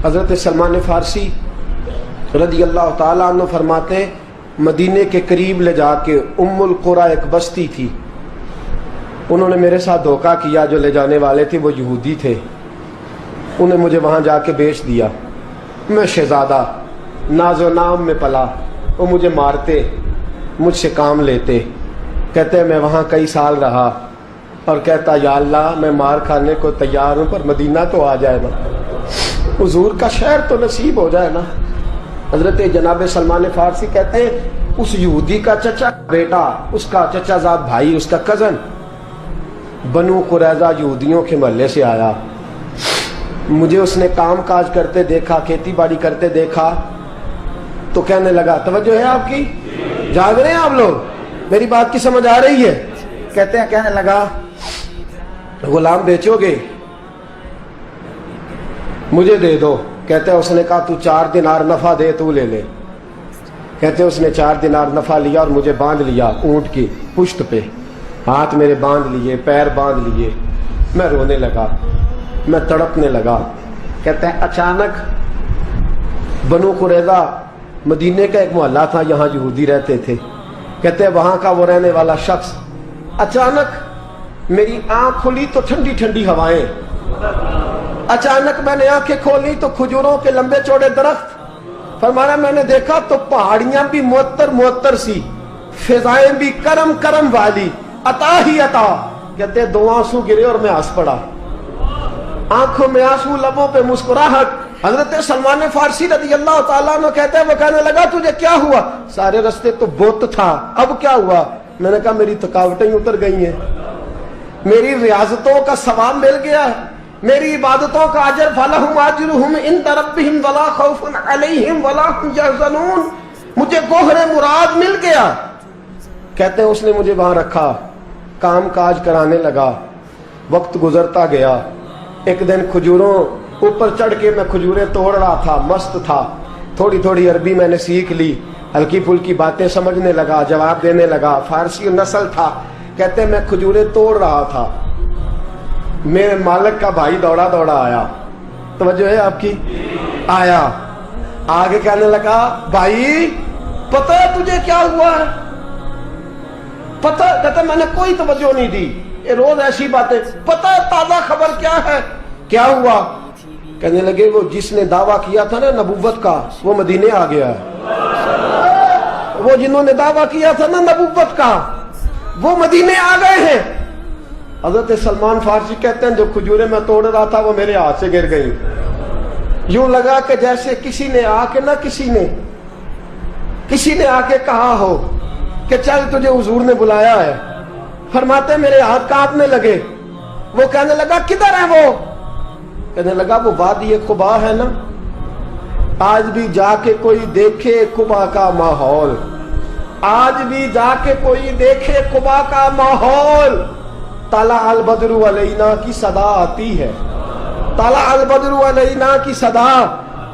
حضرت سلمان فارسی رضی اللہ تعالیٰ عنہ فرماتے ہیں مدینے کے قریب لے جا کے ام القریٰ ایک بستی تھی، انہوں نے میرے ساتھ دھوکہ کیا، جو لے جانے والے تھے وہ یہودی تھے، انہیں مجھے وہاں جا کے بیچ دیا۔ میں شہزادہ ناز و نام میں پلا، وہ مجھے مارتے، مجھ سے کام لیتے، کہتے میں وہاں کئی سال رہا اور کہتا یا اللہ میں مار کھانے کو تیار ہوں پر مدینہ تو آ جائے نا، حضور کا شہر تو نصیب ہو جائے نا۔ حضرت جناب سلمان فارسی کہتے ہیں اس یہودی کا چچا بیٹا، اس کا چچا زاد بھائی، اس کا کزن بنو قریظہ یہودیوں کے محلے سے آیا، مجھے اس نے کام کاج کرتے دیکھا، کھیتی باڑی کرتے دیکھا تو کہنے لگا، توجہ ہے آپ کی، جاگ رہے ہیں آپ لوگ، میری بات کی سمجھ آ رہی ہے؟ کہتے ہیں کہنے لگا غلام بیچو گے؟ مجھے دے دو۔ کہتے ہیں اس نے کہا تو 4 دینار نفع دے، تو لے لے۔ کہتے ہیں اس نے 4 دینار نفع لیا اور مجھے باندھ لیا اونٹ کی پشت پہ، ہاتھ میرے باندھ لیے، پیر باندھ لیے، میں رونے لگا، میں تڑپنے لگا۔ کہتے ہیں اچانک بنو قریظہ مدینے کا ایک محلہ تھا، یہاں یہودی رہتے تھے، کہتے ہیں وہاں کا وہ رہنے والا شخص اچانک میری آنکھ کھلی تو ٹھنڈی ٹھنڈی ہوائیں، اچانک میں نے آنکھیں کھولی تو کھجوروں کے لمبے چوڑے درخت، فرمایا میں نے دیکھا تو پہاڑیاں بھی معطر معطر سی، فضائیں بھی کرم کرم والی، عطا ہی عطا۔ کہتے ہیں 2 آنسو گرے اور میں ہنس پڑا، آنکھوں میں آنسو، لبوں پہ مسکراہٹ۔ حضرت سلمان فارسی رضی اللہ تعالیٰ عنہ کہتے ہیں وہ کہنے لگا تجھے کیا ہوا؟ سارے رستے تو بت تھا، اب کیا ہوا؟ میں نے کہا میری تھکاوٹیں اتر گئی ہیں، میری ریاضتوں کا ثواب مل گیا ہے، میری عبادتوں کا اجر، فَلَهُمْ أَجْرُهُمْ عِنْدَ رَبِّهِمْ وَلَا خَوْفٌ عَلَيْهِمْ وَلَا هُمْ يَحْزَنُونَ، مجھے گوہر مراد مل گیا۔ کہتے ہیں اس نے مجھے وہاں رکھا، کام کاج کرانے لگا، وقت گزرتا گیا۔ ایک دن کھجوروں اوپر چڑھ کے میں کھجوریں توڑ رہا تھا، مست تھا، تھوڑی تھوڑی عربی میں نے سیکھ لی، ہلکی پھلکی باتیں سمجھنے لگا، جواب دینے لگا، فارسی نسل تھا۔ کہتے ہیں میں کھجوریں توڑ رہا تھا، میرے مالک کا بھائی دوڑا دوڑا آیا، توجہ ہے آپ کی، آیا آگے کہنے لگا بھائی پتہ ہے تجھے کیا ہوا ہے؟ پتہ؟ کہتا میں نے کوئی توجہ نہیں دی، یہ روز ایسی باتیں، پتہ ہے تازہ خبر کیا ہے؟ کیا ہوا؟ کہنے لگے وہ جس نے دعویٰ کیا تھا نا نبوت کا وہ مدینے آ گیا ہے، وہ جنہوں نے دعویٰ کیا تھا نا نبوت کا وہ مدینے آ گئے ہیں۔ حضرت سلمان فارسی کہتے ہیں جو کھجوریں میں توڑ رہا تھا وہ میرے ہاتھ سے گر گئی، یوں لگا کہ جیسے کسی نے آ کے نا کسی نے آ کے کہا ہو کہ چل تجھے حضور نے بلایا ہے۔ فرماتے میرے ہاتھ کانپنے لگے۔ وہ کہنے لگا کدھر ہے وہ؟ کہنے لگا وہ وادی قبا ہے نا، آج بھی جا کے کوئی دیکھے قبا کا ماحول، آج بھی جا کے کوئی دیکھے قبا کا ماحول۔ طلع البدر علینا کی صدا آتی ہے، طلع البدر علینا کی صدا،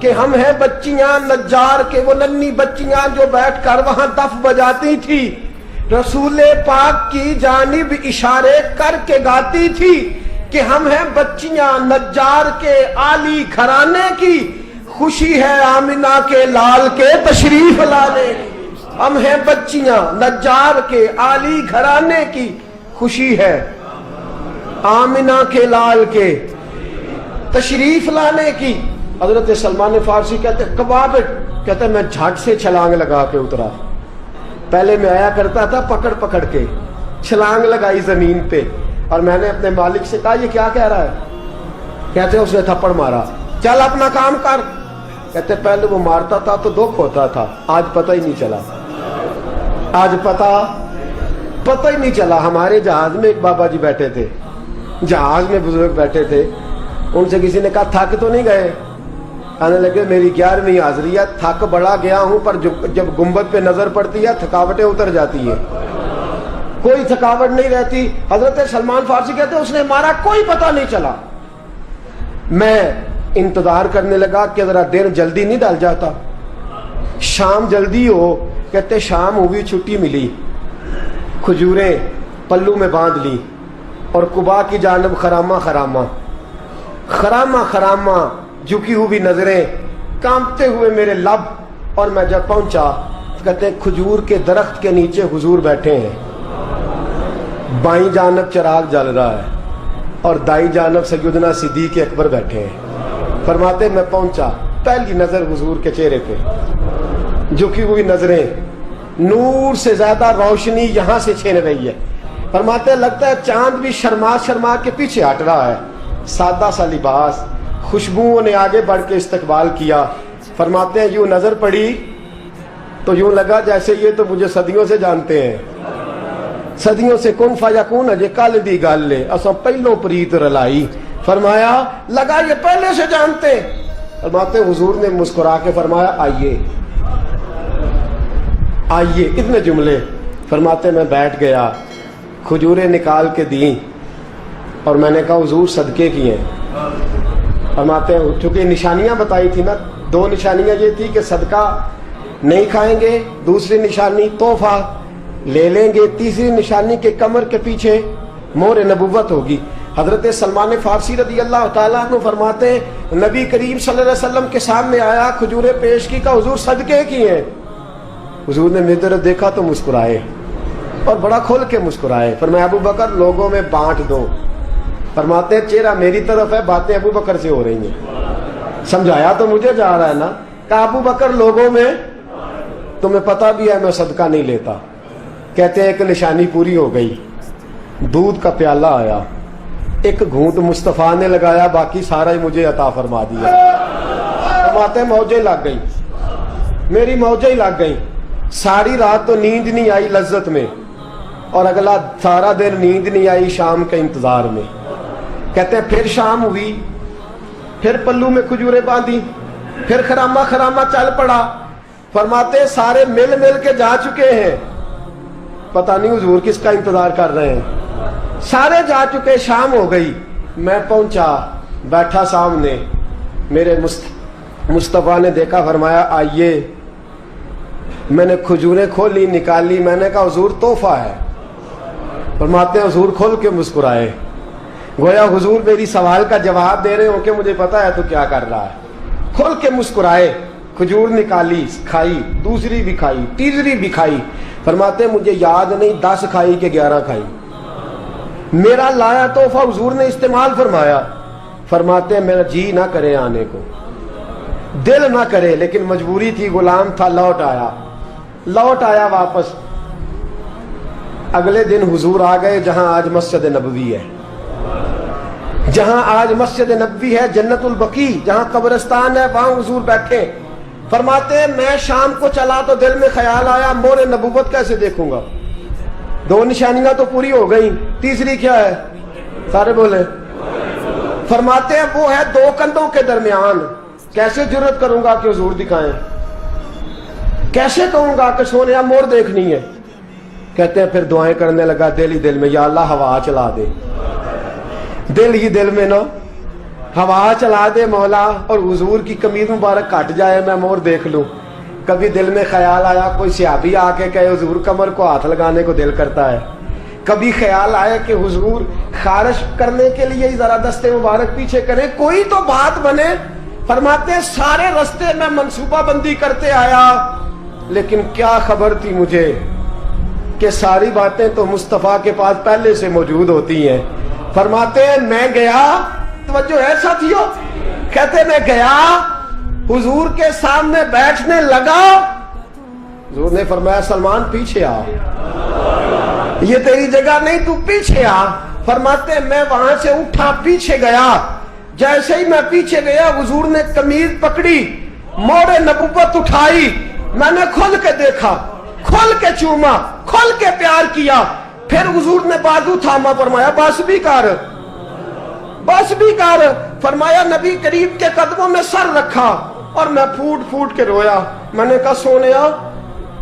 کہ ہم ہیں بچیاں نجار کے، وہ ننھی بچیاں جو بیٹھ کر وہاں دف بجاتی تھی، رسول پاک کی جانب اشارے کر کے گاتی تھی کہ ہم ہیں بچیاں نجار کے عالی گھرانے کی، خوشی ہے آمنہ کے لال کے تشریف لانے کی۔ ہم ہیں بچیاں نجار کے عالی گھرانے کی، خوشی ہے آمنہ کے لال کے تشریف لانے کی۔ حضرت سلمان فارسی کہتے کباب، کہتے میں جھٹ سے چھلانگ لگا کے اترا، پہلے میں آیا کرتا تھا پکڑ پکڑ کے، چھلانگ لگائی زمین پہ، اور میں نے اپنے مالک سے کہا یہ کیا کہہ رہا ہے؟ کہتے اس نے تھپڑ مارا، چل اپنا کام کر۔ کہتے پہلے وہ مارتا تھا تو دکھ ہوتا تھا، آج پتہ ہی نہیں چلا، آج پتہ ہی نہیں چلا۔ ہمارے جہاز میں ایک بابا جی بیٹھے تھے، جہاز میں بزرگ بیٹھے تھے، ان سے کسی نے کہا تھک تو نہیں گئے؟ کہنے لگے میری 11ویں حاضری ہے، تھک بڑا گیا ہوں، پر جب گنبد پہ نظر پڑتی ہے تھکاوٹیں اتر جاتی ہیں، کوئی تھکاوٹ نہیں رہتی۔ حضرت سلمان فارسی کہتے ہیں اس نے مارا، کوئی پتہ نہیں چلا۔ میں انتظار کرنے لگا کہ ذرا دیر جلدی نہیں ڈال جاتا، شام جلدی ہو۔ کہتے شام ہوئی، چھٹی ملی، کھجوریں پلو میں باندھ لی اور قبا کی جانب خرامہ جھکی ہوئی نظریں، کانپتے ہوئے میرے لب، اور میں جب پہنچا کہتے ہیں کھجور کے درخت کے نیچے حضور بیٹھے ہیں، بائیں جانب چراغ جل رہا ہے اور دائیں جانب سیدنا صدیق اکبر بیٹھے ہیں۔ فرماتے میں پہنچا، پہلی نظر حضور کے چہرے پہ، جھکی ہوئی نظریں، نور سے زیادہ روشنی یہاں سے چھین رہی ہے۔ فرماتے لگتا ہے چاند بھی شرما شرما کے پیچھے ہٹ رہا ہے، سادہ سا لباس، خوشبوؤں نے آگے بڑھ کے استقبال کیا۔ فرماتے ہیں یوں نظر پڑی تو یوں لگا جیسے یہ تو مجھے صدیوں سے جانتے ہیں، صدیوں سے کن فیکون اجے کل دی گل لے اساں پہلو پریت رلائی۔ فرمایا لگا یہ پہلے سے جانتے۔ فرماتے حضور نے مسکرا کے فرمایا آئیے آئیے، اتنے جملے۔ فرماتے میں بیٹھ گیا، کھجوریں نکال کے دیں اور میں نے کہا حضور صدقے کی ہیں۔ فرماتے ہیں چونکہ نشانیاں بتائی تھی نا، دو نشانیاں یہ تھی کہ صدقہ نہیں کھائیں گے، دوسری نشانی تحفہ لے لیں گے، تیسری نشانی کے کمر کے پیچھے مہر نبوت ہوگی۔ حضرت سلمان فارسی رضی اللہ تعالیٰ عنہ فرماتے ہیں نبی کریم صلی اللہ علیہ وسلم کے سامنے آیا، کھجوریں پیش کی، کہ حضور صدقے کی ہیں۔ حضور نے میری طرف دیکھا تو مسکرائے اور بڑا کھول کے مسکرائے۔ فرمایا ابو بکر لوگوں میں بانٹ دو۔ فرماتے ہیں چہرہ میری طرف ہے، باتیں ابو بکر سے ہو رہی ہیں۔ سمجھایا تو مجھے جا رہا ہے نا، کہ ابو بکر لوگوں میں، تمہیں پتہ بھی ہے میں صدقہ نہیں لیتا۔ کہتے ہیں ایک نشانی پوری ہو گئی، دودھ کا پیالہ آیا، ایک گھونٹ مصطفیٰ نے لگایا، باقی سارا ہی مجھے عطا فرما دیا۔ فرماتے ہیں موجیں لگ گئی، میری موجیں لگ گئی، ساری رات تو نیند نہیں آئی لذت میں، اور اگلا سارا دن نیند نہیں آئی شام کے انتظار میں۔ کہتے ہیں پھر شام ہوئی، پھر پلو میں کھجوریں باندھی، پھر خرامہ خرامہ چل پڑا۔ فرماتے سارے مل مل کے جا چکے ہیں، پتہ نہیں حضور کس کا انتظار کر رہے ہیں، سارے جا چکے، شام ہو گئی۔ میں پہنچا، بیٹھا سامنے، میرے مصطفیٰ نے دیکھا، فرمایا آئیے۔ میں نے کھجوریں کھولی، نکالی، میں نے کہا حضور تحفہ ہے۔ فرماتے ہیں حضور کھول کے مسکرائے، گویا حضور میری سوال کا جواب دے رہے ہوں کہ مجھے پتا ہے تو کیا کر رہا ہے۔ کھول کے مسکرائے، کھجور نکالی، کھائی، دوسری بھی کھائی، تیسری بھی کھائی۔ فرماتے ہیں مجھے یاد نہیں 10 کھائی کہ 11 کھائی۔ میرا لایا تحفہ حضور نے استعمال فرمایا۔ فرماتے ہیں میرا جی نہ کرے آنے کو، دل نہ کرے، لیکن مجبوری تھی، غلام تھا، لوٹ آیا واپس۔ اگلے دن حضور آ گئے جہاں آج مسجد نبوی ہے، جہاں آج مسجد نبوی ہے، جنت البقیع جہاں قبرستان ہے، وہاں حضور بیٹھے۔ فرماتے ہیں میں شام کو چلا تو دل میں خیال آیا مہر نبوت کیسے دیکھوں گا، 2 نشانیاں تو پوری ہو گئیں، تیسری کیا ہے؟ سارے بولے۔ فرماتے ہیں وہ ہے 2 کندھوں کے درمیان، کیسے جرت کروں گا کہ حضور دکھائیں، کیسے کہوں گا کہ سونیا مہر دیکھنی ہے۔ کہتے ہیں پھر دعائیں کرنے لگا دل ہی دل میں، یا اللہ ہوا چلا دے، دل ہی دل میں نا ہوا چلا دے مولا، اور حضور کی قمیض مبارک کٹ جائے میں مہر دیکھ لوں۔ کبھی دل میں خیال آیا کوئی صحابی آ کے کہے حضور کمر کو ہاتھ لگانے کو دل کرتا ہے۔ کبھی خیال آیا کہ حضور خارش کرنے کے لیے ذرا دستے مبارک پیچھے کریں، کوئی تو بات بنے۔ فرماتے ہیں سارے رستے میں منصوبہ بندی کرتے آیا، لیکن کیا خبر تھی مجھے کہ ساری باتیں تو مصطفیٰ کے پاس پہلے سے موجود ہوتی ہیں۔ فرماتے ہیں میں گیا، توجہ ہے ساتھیوں، کہتے میں گیا حضور کے سامنے بیٹھنے لگا، حضور نے فرمایا سلمان پیچھے آ، یہ تیری جگہ نہیں، تو پیچھے آ۔ فرماتے ہیں میں وہاں سے اٹھا، پیچھے گیا، جیسے ہی میں پیچھے گیا حضور نے قمیض پکڑی، مہر نبوت اٹھائی، میں نے کھل کے دیکھا، کھل کے چوما، کھل کے پیار کیا۔ پھر حضور نے بازو تھاما، فرمایا بس بھی کر، بس بھی کر۔ فرمایا نبی کریم کے قدموں میں سر رکھا اور میں پھوٹ پھوٹ کے رویا۔ میں نے کہا سونیا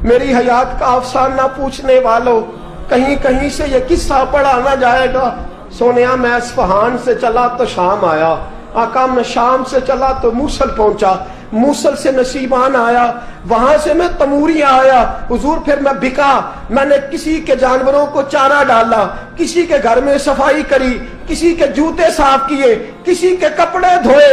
میری حیات کا افسانہ پوچھنے والوں، کہیں کہیں سے یہ قصہ پڑھا نہ جائے گا۔ سونیا میں اصفہان سے چلا تو شام آیا، آقا میں شام سے چلا تو موصل پہنچا، موصل سے نصیبان آیا، وہاں سے میں تموریہ آیا۔ حضور پھر میں بکا، میں نے کسی کے جانوروں کو چارہ ڈالا، کسی کے گھر میں صفائی کری، کسی کے جوتے صاف کیے، کسی کے کپڑے دھوئے،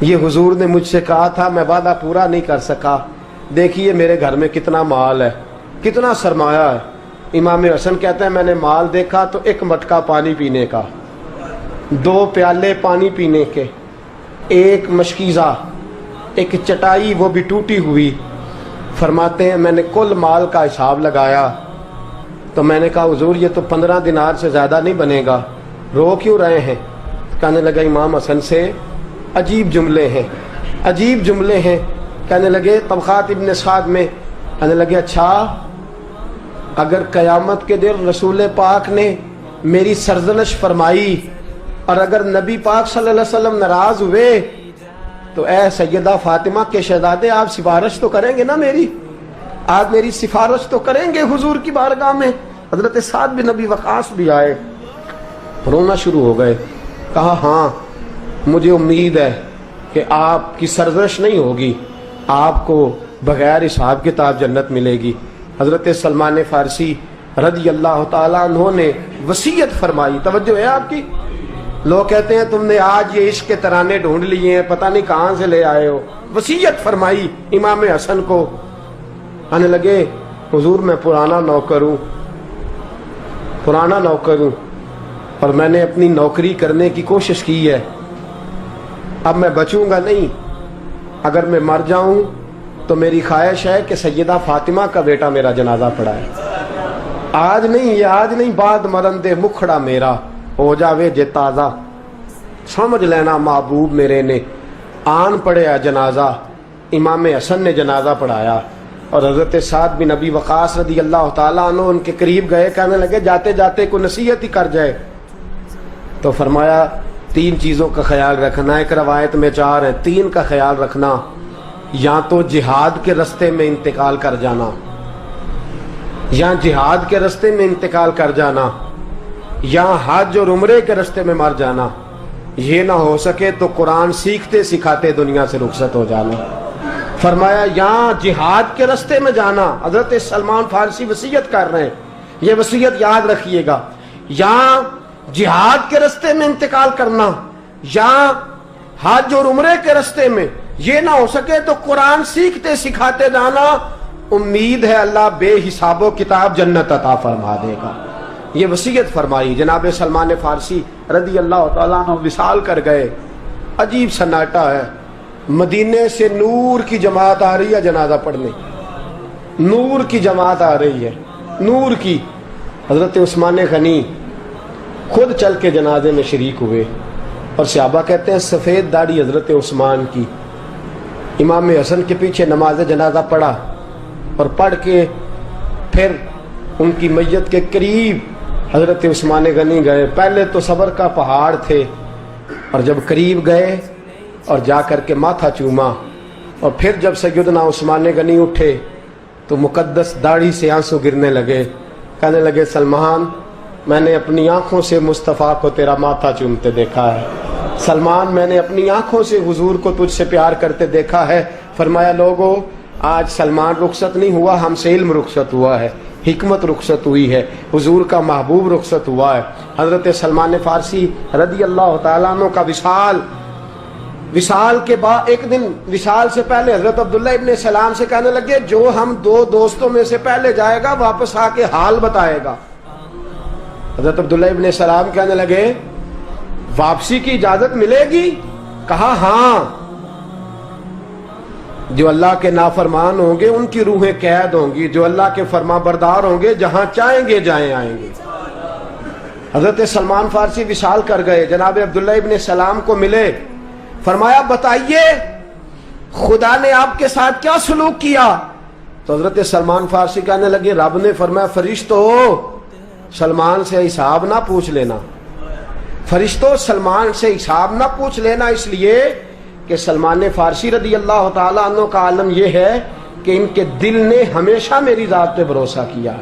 یہ حضور نے مجھ سے کہا تھا، میں وعدہ پورا نہیں کر سکا، دیکھیے میرے گھر میں کتنا مال ہے، کتنا سرمایہ ہے۔ امام حسن کہتے ہیں میں نے مال دیکھا تو ایک مٹکا پانی پینے کا، 2 پیالے پانی پینے کے، ایک مشکیزہ، ایک چٹائی وہ بھی ٹوٹی ہوئی۔ فرماتے ہیں میں نے کل مال کا حساب لگایا تو میں نے کہا حضور یہ تو 15 دینار سے زیادہ نہیں بنے گا، رو کیوں رہے ہیں؟ کہنے لگا امام حسن سے عجیب جملے ہیں، عجیب جملے ہیں۔ کہنے لگے طبقات ابن سعد میں، کہنے لگے اچھا اگر قیامت کے دن رسول پاک نے میری سرزنش فرمائی اور اگر نبی پاک صلی اللہ علیہ وسلم ناراض ہوئے تو اے سیدہ فاطمہ کے شہزادے آپ سفارش تو کریں گے نا میری، آج میری سفارش تو کریں گے حضور کی بارگاہ میں؟ حضرت سعد بن نبی وقاص بھی آئے، رونا شروع ہو گئے، کہا ہاں مجھے امید ہے کہ آپ کی سرزنش نہیں ہوگی، آپ کو بغیر حساب کتاب جنت ملے گی۔ حضرت سلمان فارسی رضی اللہ تعالیٰ عنہ نے وصیت فرمائی، توجہ ہے آپ کی؟ لوگ کہتے ہیں تم نے آج یہ عشق کے ترانے ڈھونڈ لیے ہیں، پتہ نہیں کہاں سے لے آئے ہو۔ وصیت فرمائی امام حسن کو، آنے لگے حضور میں پرانا نوکر ہوں، پرانا نوکر ہوں اور میں نے اپنی نوکری کرنے کی کوشش کی ہے، اب میں بچوں گا نہیں، اگر میں مر جاؤں تو میری خواہش ہے کہ سیدہ فاطمہ کا بیٹا میرا جنازہ پڑھائے، آج نہیں، یہ آج نہیں، بعد مرن دے مکھڑا میرا ہو جاوے جے تازہ، سمجھ لینا محبوب میرے نے۔ آن پڑھیا جنازہ، امام حسن نے جنازہ پڑھایا اور حضرت سعد بن نبی وقاص رضی اللہ تعالیٰ عنہ ان کے قریب گئے، کہنے لگے جاتے جاتے کوئی نصیحت ہی کر جائے، تو فرمایا 3 چیزوں کا خیال رکھنا، ایک روایت میں 4 ہے، 3 کا خیال رکھنا، یا تو جہاد کے رستے میں انتقال کر جانا، یا جہاد کے رستے میں انتقال کر جانا، یا حج اور عمرے کے رستے میں مر جانا، یہ نہ ہو سکے تو قرآن سیکھتے سکھاتے دنیا سے رخصت ہو جانا۔ فرمایا یا جہاد کے رستے میں جانا، حضرت سلمان فارسی وصیت کر رہے ہیں، یہ وصیت یاد رکھیے گا، یا جہاد کے رستے میں انتقال کرنا، یا حج اور عمرے کے رستے میں، یہ نہ ہو سکے تو قرآن سیکھتے سکھاتے جانا، امید ہے اللہ بے حساب و کتاب جنت عطا فرما دے گا۔ یہ وصیت فرمائی۔ جناب سلمان فارسی رضی اللہ تعالیٰ عنہ وصال کر گئے، عجیب سناٹا ہے، مدینے سے نور کی جماعت آ رہی ہے جنازہ پڑھنے، نور کی جماعت آ رہی ہے، نور کی۔ حضرت عثمان غنی خود چل کے جنازے میں شریک ہوئے اور صحابہ کہتے ہیں سفید داڑھی حضرت عثمان کی، امام حسن کے پیچھے نماز جنازہ پڑھا اور پڑھ کے پھر ان کی میت کے قریب حضرت عثمان غنی گئے۔ پہلے تو صبر کا پہاڑ تھے اور جب قریب گئے اور جا کر کے ماتھا چوما اور پھر جب سیدنا عثمان غنی اٹھے تو مقدس داڑھی سے آنسو گرنے لگے، کہنے لگے سلمان میں نے اپنی آنکھوں سے مصطفیٰ کو تیرا ماتھا چومتے دیکھا ہے، سلمان میں نے اپنی آنکھوں سے حضور کو تجھ سے پیار کرتے دیکھا ہے۔ فرمایا لوگو آج سلمان رخصت نہیں ہوا، ہم سے علم رخصت ہوا ہے، حکمت رخصت ہوئی ہے، حضور کا محبوب رخصت ہوا ہے۔ حضرت سلمان فارسی رضی اللہ تعالیٰ عنہ کا وصال کے بعد ایک دن وصال سے پہلے حضرت عبداللہ ابن سلام سے کہنے لگے جو ہم 2 دوستوں میں سے پہلے جائے گا واپس آ کے حال بتائے گا۔ حضرت عبداللہ ابن سلام کہنے لگے واپسی کی اجازت ملے گی؟ کہا ہاں، جو اللہ کے نافرمان ہوں گے ان کی روحیں قید ہوں گی، جو اللہ کے فرما بردار ہوں گے جہاں چاہیں گے جائیں آئیں گے۔ حضرت سلمان فارسی وصال کر گئے، جناب عبداللہ ابن سلام کو ملے، فرمایا بتائیے خدا نے آپ کے ساتھ کیا سلوک کیا؟ تو حضرت سلمان فارسی کہنے لگے رب نے فرمایا فرشتو سلمان سے حساب نہ پوچھ لینا، فرشتوں سلمان سے حساب نہ پوچھ لینا، اس لیے کہ سلمان فارسی رضی اللہ تعالیٰ عنہ کا عالم یہ ہے کہ ان کے دل نے ہمیشہ میری ذات پہ بھروسہ کیا۔